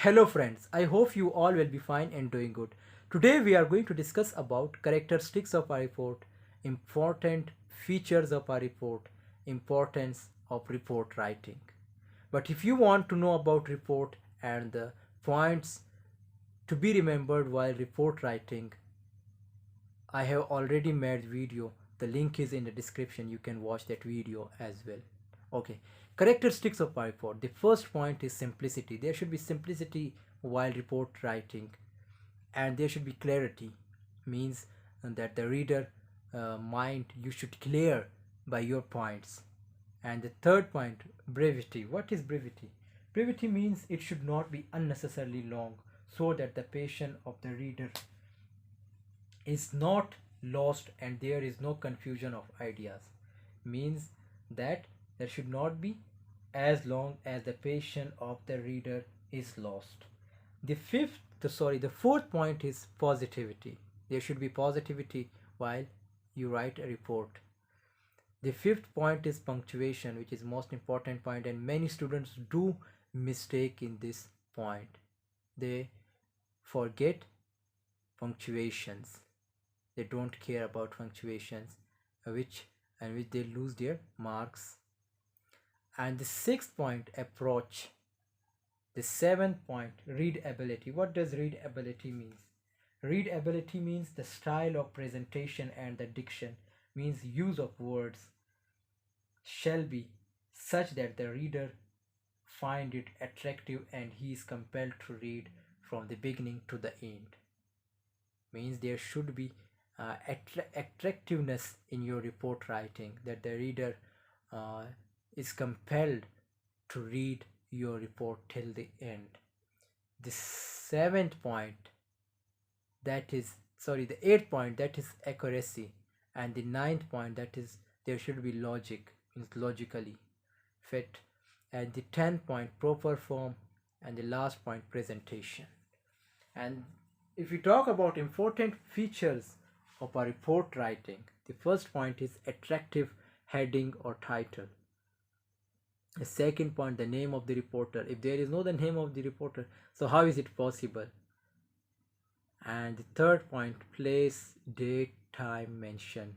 Hello friends, I hope you all will be fine and doing good. Today we are going to discuss about characteristics of our report, important features of our report, importance of report writing. But if you want to know about report and the points to be remembered while report writing, I have already made video. The link is in the description. You can watch that video as well. Okay, characteristics of our report. The first point is simplicity. There should be simplicity while report writing, and there should be clarity. Means that the reader mind you should clear by your points. And the third point, brevity. What is brevity? Brevity means it should not be unnecessarily long, so that the patience of the reader is not lost and there is no confusion of ideas. Means that there should not be as long as the patience of the reader is lost. The fourth point is positivity. There should be positivity while you write a report. The fifth point is punctuation, which is most important point, and many students do mistake in this point. They forget punctuations. They don't care about punctuations, which they lose their marks. And the sixth point, approach. The seventh point, readability. What does readability means? Readability means the style of presentation, and the diction means use of words shall be such that the reader find it attractive and he is compelled to read from the beginning to the end. Means there should be attractiveness in your report writing, that the reader is compelled to read your report till the end. The eighth point, that is accuracy. And the ninth point, that is there should be logic, means logically fit. And the 10th point, proper form. And the last point, presentation. And if we talk about important features of our report writing, the first point is attractive heading or title. The second point, the name of the reporter. If there is no the name of the reporter, so how is it possible? And the third point, place, date, time, mention.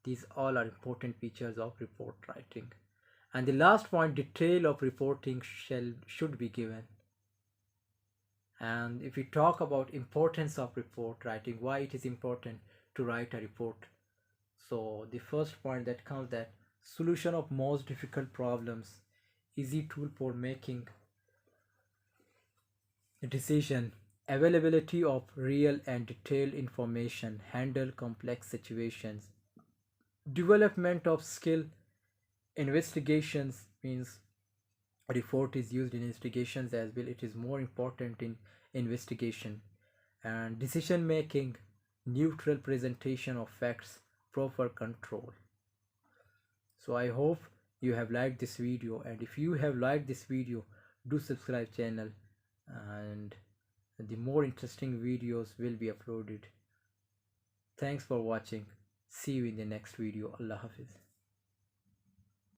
These all are important features of report writing. And the last point, detail of reporting should be given. And if we talk about importance of report writing, why it is important to write a report, so the first point that comes, that solution of most difficult problems, easy tool for making a decision, availability of real and detailed information, handle complex situations, development of skill, investigations. Means report is used in investigations as well, it is more important in investigation. And decision making, neutral presentation of facts, proper control. So I hope you have liked this video, and if you have liked this video, do subscribe channel, and the more interesting videos will be uploaded. Thanks for watching. See you in the next video. Allah Hafiz.